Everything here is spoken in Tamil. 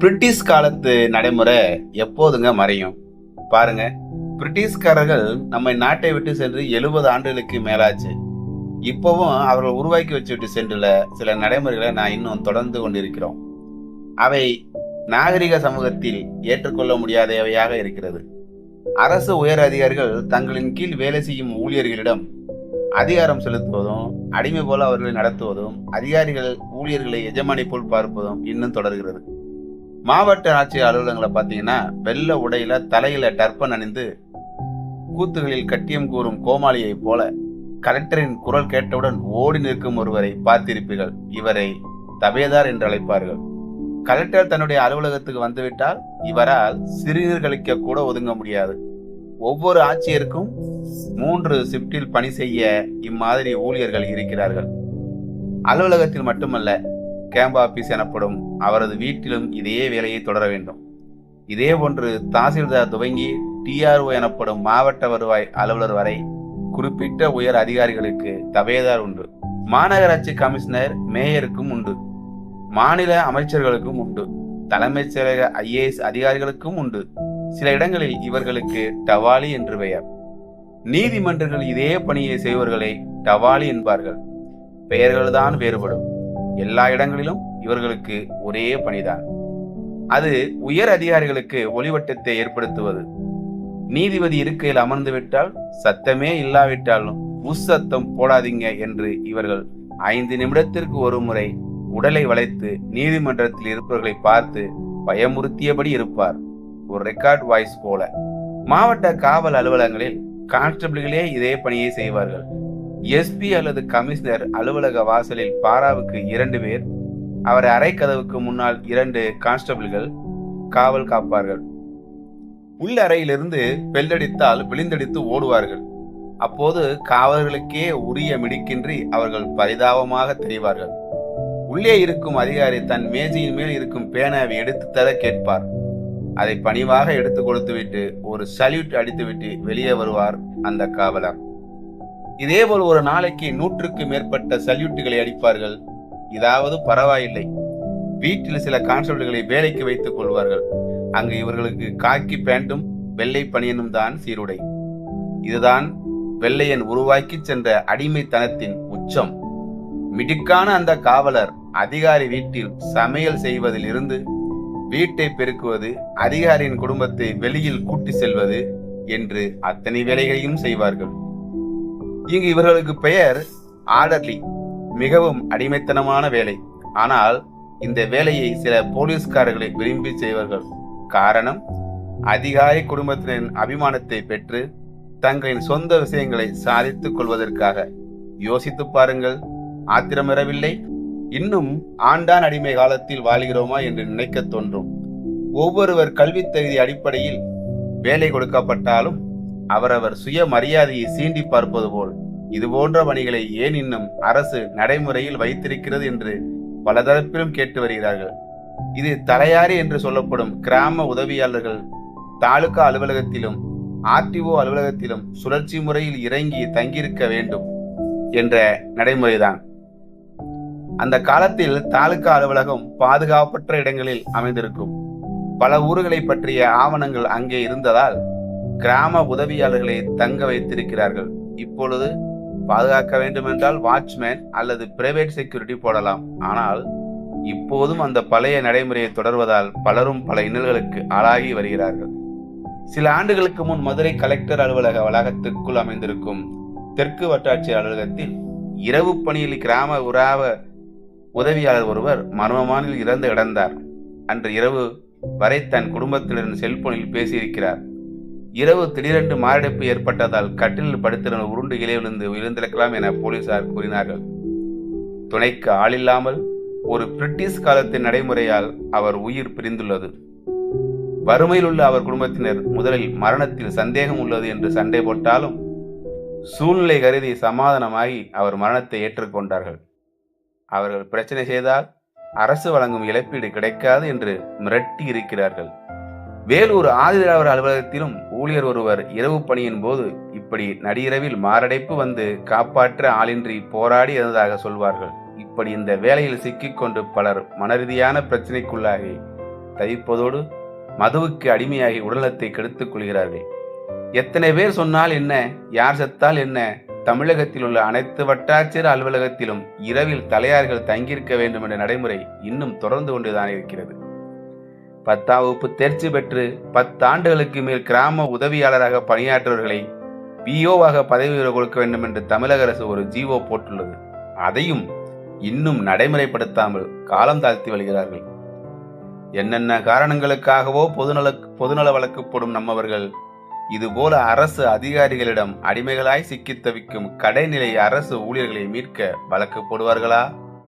பிரிட்டிஷ் காலத்து நடைமுறை எப்போதுங்க மறையும்? பாருங்க, பிரிட்டிஷ்காரர்கள் நம்ம நாட்டை விட்டு சென்று 70 ஆண்டுகளுக்கு மேலாச்சு. இப்பவும் அவர்கள் உருவாக்கி வச்சுட்டு சென்றுள்ள சில நடைமுறைகளை நான் இன்னும் தொடர்ந்து கொண்டிருக்கிறோம். அவை நாகரிக சமூகத்தில் ஏற்றுக்கொள்ள முடியாதவையாக இருக்கிறது. அரசு உயர் அதிகாரிகள் தங்களின் கீழ் வேலை செய்யும் ஊழியர்களிடம் அதிகாரம் செலுத்துவதும், அடிமை போல அவர்களை நடத்துவதும், அதிகாரிகள் ஊழியர்களை எஜமானி போல் பார்ப்பதும் இன்னும் தொடர்கிறது. மாவட்ட ஆட்சியர் அலுவலகங்களை பார்த்தீங்கன்னா வெள்ளை உடையில தலையில டர்பன் அணிந்து கூத்துகளில் கட்டியம் கூறும் கோமாளியை போல கலெக்டரின் குரல் கேட்டவுடன் ஓடி நிற்கும் ஒருவரை பார்த்திருப்பீர்கள். இவரை தபேதார் என்று அழைப்பார்கள். கலெக்டர் தன்னுடைய அலுவலகத்துக்கு வந்துவிட்டால் இவரால் சிறுநீர் கழிக்க கூட ஒதுங்க முடியாது. ஒவ்வொரு ஆட்சியருக்கும் 3 ஷிப்டில் பணி செய்ய இம்மாதிரி ஊழியர்கள் இருக்கிறார்கள். அலுவலகத்தில் மட்டுமல்ல, கேம்ப் ஆபீஸ் எனப்படும் அவரது வீட்டிலும் இதே வேலையை தொடர வேண்டும். இதே போன்று தாசில்தார் துவங்கி டிஆர்ஓ எனப்படும் மாவட்ட வருவாய் அலுவலர் வரை குறிப்பிட்ட உயர் அதிகாரிகளுக்கு தபேதார் உண்டு. மாநகராட்சி கமிஷனர் மேயருக்கும் உண்டு. மாநில அமைச்சர்களுக்கும் உண்டு. தலைமைச் செயலக IAS அதிகாரிகளுக்கும் உண்டு. சில இடங்களில் இவர்களுக்கு டவாலி என்று பெயர். நீதிமன்றங்கள் இதே பணியை செய்வர்களை டவாலி என்பார்கள். பெயர்கள்தான் வேறுபடும். எல்லா இடங்களிலும் இவர்களுக்கு ஒரே பணிதான். அது உயர் அதிகாரிகளுக்கு ஒளிவட்டத்தை ஏற்படுத்துவது. நீதிபதி இருக்கையில் அமர்ந்து விட்டால் சத்தமே இல்லாவிட்டாலும் சத்தம் போடாதீங்க என்று இவர்கள் 5 நிமிடத்திற்கு ஒரு முறை உடலை வளைத்து நீதிமன்றத்தில் இருப்பவர்களை பார்த்து பயமுறுத்தியபடி இருப்பார். ஒரு ரெக்கார்ட் வாய்ஸ் போல. மாவட்ட காவல் அலுவலகங்களில் கான்ஸ்டபிள்களே இதே பணியை செய்வார்கள். SP அல்லது கமிஷனர் அலுவலக வாசலில் பாராவுக்கு 2 பேர், அவர் அறை கதவுக்கு முன்னால் 2 கான்ஸ்டபிள்கள் காவல் காப்பார்கள். உள்ள அறையிலிருந்து பெல்லடித்தால் விழுந்தடித்து ஓடுவார்கள். அப்போது காவலர்களுக்கே உரிய மிடுக்கின்றி அவர்கள் பரிதாபமாக தெரிவார்கள். உள்ளே இருக்கும் அதிகாரி தன் மேஜையின் மேல் இருக்கும் பேனாவை எடுத்து தர கேட்பார். அதை பணிவாக எடுத்து கொடுத்துவிட்டு ஒரு சல்யூட் அடித்துவிட்டு வெளியே வருவார் அந்த காவலர். இதேபோல் ஒரு நாளைக்கு 100க்கு மேற்பட்ட சல்யூட்டுகளை அடிப்பார்கள். இதாவது பரவாயில்லை, வீட்டில் சில கான்ஸ்டபிள்களை வேலைக்கு வைத்துக் கொள்வார்கள். அங்கு இவர்களுக்கு காக்கி பேண்டும் வெள்ளை பனியனும் தான் சீருடை. இதுதான் வெள்ளையன் உருவாக்கி சென்ற அடிமைத்தனத்தின் உச்சம். மிடுக்கான அந்த காவலர் அதிகாரி வீட்டில் சமையல் செய்வதில் இருந்து வீட்டை பெருக்குவது, அதிகாரியின் குடும்பத்தை வெளியில் கூட்டி செல்வது என்று அத்தனை வேலைகளையும் செய்வார்கள். இங்கு இவர்களுக்கு பெயர் ஆர்டர்லி. மிகவும் அடிமைத்தனமான வேலை. ஆனால் இந்த வேலையை சில போலீஸ்காரர்களை விரும்பி செய்வார்கள். காரணம், அதிகாரி குடும்பத்தினரின் அபிமானத்தை பெற்று தங்களின் சொந்த விஷயங்களை சாதித்துக் கொள்வதற்காக. யோசித்து பாருங்கள், ஆத்திரமிரவில்லை? இன்னும் ஆண்டான் அடிமை காலத்தில் வாழ்கிறோமா என்று நினைக்க தோன்றும். ஒவ்வொருவர் கல்வி தகுதி அடிப்படையில் வேலை கொடுக்கப்பட்டாலும் அவரவர் சுய மரியாதையை சீண்டி பார்ப்பது போல் இது போன்ற பணிகளை ஏன் இன்னும் அரசு நடைமுறையில் வைத்திருக்கிறது என்று பலதரப்பிலும் கேட்டு வருகிறார்கள். இது தலையாரி என்று சொல்லப்படும் கிராம உதவியாளர்கள் தாலுகா அலுவலகத்திலும் RTO அலுவலகத்திலும் சுழற்சி முறையில் இறங்கி தங்கியிருக்க வேண்டும் என்ற நடைமுறைதான். அந்த காலத்தில் தாலுகா அலுவலகம் பாதுகாப்பற்ற இடங்களில் அமைந்திருக்கும். பல ஊர்களை பற்றிய ஆவணங்கள் அங்கே இருந்ததால் கிராம உதவியாளர்களை தங்க வைத்திருக்கிறார்கள். இப்பொழுது பாதுகாக்க வேண்டுமென்றால் வாட்ச்மேன் அல்லது பிரைவேட் செக்யூரிட்டி போடலாம். ஆனால் இப்போதும் அந்த பழைய நடைமுறையை தொடர்வதால் பலரும் பல இன்னல்களுக்கு ஆளாகி வருகிறார்கள். சில ஆண்டுகளுக்கு முன் மதுரை கலெக்டர் அலுவலக வளாகத்திற்குள் அமைந்திருக்கும் தெற்கு வட்டாட்சியர் அலுவலகத்தில் இரவு பணியில் கிராம உதவியாளர் ஒருவர் மர்மமான இறந்து கிடந்தார். அன்று இரவு வரை தன் குடும்பத்தினரின் செல்போனில் பேசியிருக்கிறார். இரவு திடீரென்று மாரடைப்பு ஏற்பட்டதால் கட்டிலில் படுத்திருந்த உருண்டு இலை விழுந்திருக்கலாம் என போலீசார் கூறினார்கள். துணைக்கு ஆளில்லாமல் ஒரு பிரிட்டிஷ் காலத்தின் நடைமுறையால் அவர் உயிர் பிரிந்துள்ளது. வறுமையில் உள்ள அவர் குடும்பத்தினர் முதலில் மரணத்தில் சந்தேகம் உள்ளது என்று சண்டை போட்டாலும் சூழ்நிலை கருதி சமாதானமாகி அவர் மரணத்தை ஏற்றுக்கொண்டார்கள். அவர்கள் பிரச்சனை செய்தால் அரசு வழங்கும் இழப்பீடு கிடைக்காது என்று மிரட்டி இருக்கிறார்கள். வேலூர் ஆதிதிராவிடர் அலுவலகத்திலும் ஊழியர் ஒருவர் இரவு பணியின் போது இப்படி நடிரவில் மாரடைப்பு வந்து காப்பாற்ற ஆளின்றி போராடி இருந்ததாக சொல்வார்கள். இப்படி இந்த வேலையில் சிக்கிக்கொண்டு பலர் மனரீதியான பிரச்சனைக்குள்ளாகி தவிப்பதோடு மதுவுக்கு அடிமையாகி உடல்நலத்தை கெடுத்துக் கொள்கிறார்கள். எத்தனை பேர் சொன்னால் என்ன, யார் செத்தால் என்ன, தமிழகத்தில் உள்ள அனைத்து வட்டாட்சியர் அலுவலகத்திலும் இரவில் தலையார்கள் தங்கியிருக்க வேண்டும் என்ற நடைமுறை இன்னும் தொடர்ந்து கொண்டுதான் இருக்கிறது. 10ஆம் வகுப்பு தேர்ச்சி பெற்று 10 ஆண்டுகளுக்கு மேல் கிராம உதவியாளராக பணியாற்றுவர்களை பிஓவாக பதவி உயர்வு கொடுக்க வேண்டும் என்று தமிழக அரசு ஒரு ஜிஓ போட்டுள்ளது. அதையும் இன்னும் நடைமுறைப்படுத்தாமல் காலம் தாழ்த்தி வருகிறார்கள். என்னென்ன காரணங்களுக்காகவோ பொதுநல வழக்கு போடும் நம்மவர்கள் இதுபோல அரசு அதிகாரிகளிடம் அடிமைகளாய் சிக்கித் தவிக்கும் கடைநிலை அரசு ஊழியர்களை மீட்க வழக்கு போடுவார்களா?